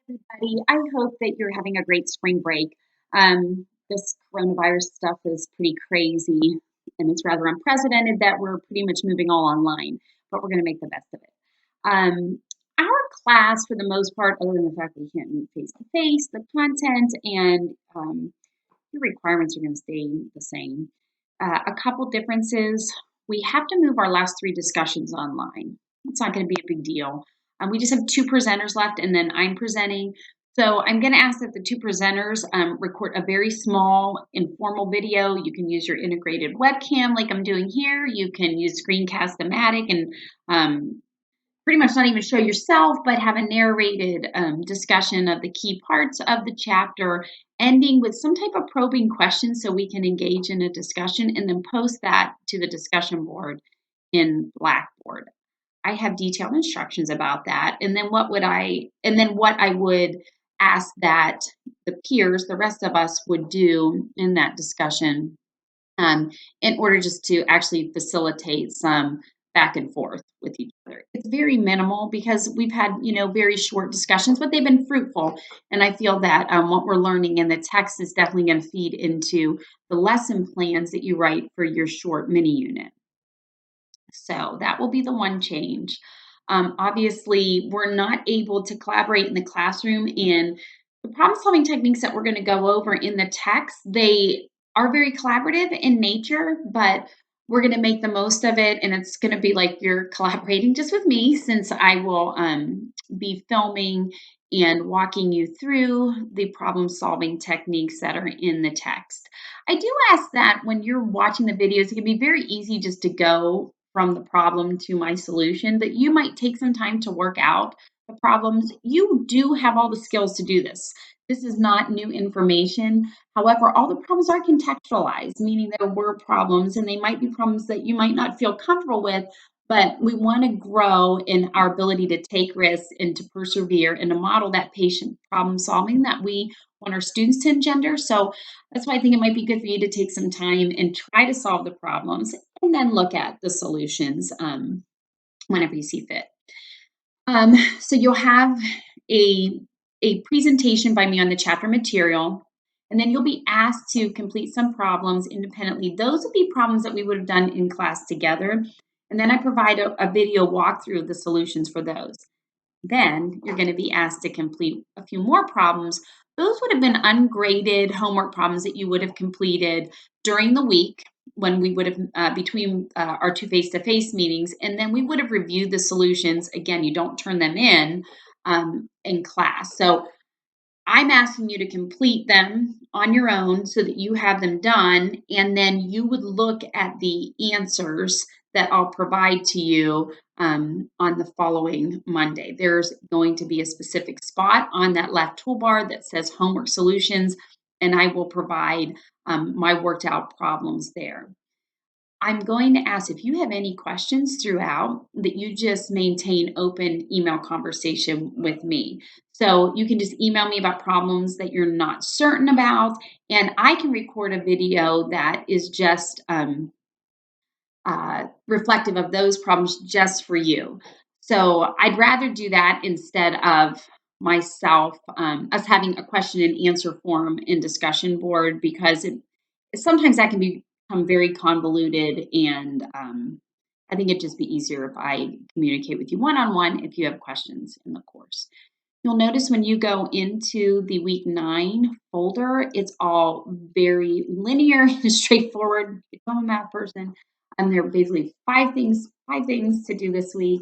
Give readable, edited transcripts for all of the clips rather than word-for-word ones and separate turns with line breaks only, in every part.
Everybody. I hope that you're having a great spring break. This coronavirus stuff is pretty crazy, and it's rather unprecedented that we're pretty much moving all online, but we're going to make the best of it. Our class, for the most part, other than the fact that you can't meet face to face, the content and the requirements are going to stay the same. A couple differences. We have to move our last three discussions online. It's not going to be a big deal. We just have two presenters left, and then I'm presenting. So I'm going to ask that the two presenters record a very small, informal video. You can use your integrated webcam like I'm doing here. You can use Screencast-O-Matic and pretty much not even show yourself, but have a narrated discussion of the key parts of the chapter, ending with some type of probing question so we can engage in a discussion and then post that to the discussion board in Blackboard. I have detailed instructions about that. And then what I would ask that the peers, the rest of us, would do in that discussion in order just to actually facilitate some back and forth with each other. It's very minimal because we've had, very short discussions, but they've been fruitful. And I feel that what we're learning in the text is definitely going to feed into the lesson plans that you write for your short mini unit. So that will be the one change. Obviously, we're not able to collaborate in the classroom, and the problem solving techniques that we're going to go over in the text, they are very collaborative in nature, but we're going to make the most of it, and it's going to be like you're collaborating just with me, since I will be filming and walking you through the problem solving techniques that are in the text. I do ask that when you're watching the videos, it can be very easy just to go from the problem to my solution, but you might take some time to work out the problems. You do have all the skills to do this. This is not new information. However, all the problems are contextualized, meaning there were problems, and they might be problems that you might not feel comfortable with, but we want to grow in our ability to take risks and to persevere and to model that patient problem solving that we want our students to engender. So that's why I think it might be good for you to take some time and try to solve the problems and then look at the solutions whenever you see fit. So you'll have a presentation by me on the chapter material, and then you'll be asked to complete some problems independently. Those would be problems that we would have done in class together. And then I provide a video walkthrough of the solutions for those. Then you're going to be asked to complete a few more problems. Those would have been ungraded homework problems that you would have completed during the week when we would have between our two face-to-face meetings, and then we would have reviewed the solutions. Again, you don't turn them in class. So I'm asking you to complete them on your own so that you have them done, and then you would look at the answers that I'll provide to you on the following Monday. There's going to be a specific spot on that left toolbar that says homework solutions, and I will provide my worked out problems there. I'm going to ask if you have any questions throughout that you just maintain open email conversation with me. So you can just email me about problems that you're not certain about, and I can record a video that is just reflective of those problems just for you. So I'd rather do that instead of myself, us having a question and answer form in discussion board, because sometimes that can become very convoluted, and I think it'd just be easier if I communicate with you one-on-one if you have questions in the course. You'll notice when you go into the week 9 folder, it's all very linear and straightforward. Become a math person. And there are basically five things to do this week.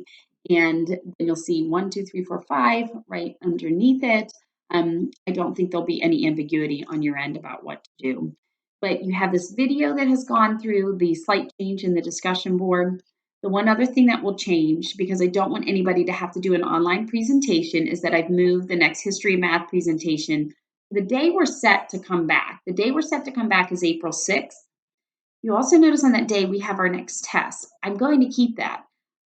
And then you'll see 1, 2, 3, 4, 5 right underneath it. I don't think there'll be any ambiguity on your end about what to do. But you have this video that has gone through the slight change in the discussion board. The one other thing that will change, because I don't want anybody to have to do an online presentation, is that I've moved the next history math presentation. The day we're set to come back. The day we're set to come back is April 6th. You also notice on that day we have our next test. I'm going to keep that,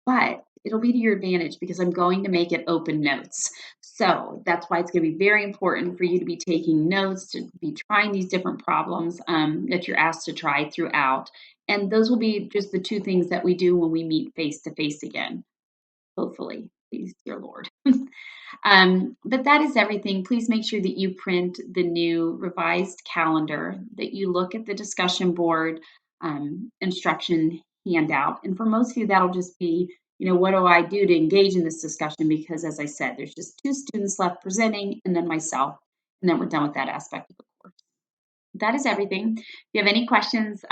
but it'll be to your advantage because I'm going to make it open notes. So that's why it's going to be very important for you to be taking notes, to be trying these different problems that you're asked to try throughout. And those will be just the two things that we do when we meet face to face again, hopefully. Please, dear Lord. But that is everything. Please make sure that you print the new revised calendar, that you look at the discussion board instruction handout. And for most of you, that'll just be, what do I do to engage in this discussion? Because as I said, there's just 2 students left presenting and then myself, and then we're done with that aspect of the course. That is everything. If you have any questions,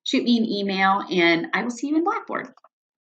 shoot me an email and I will see you in Blackboard.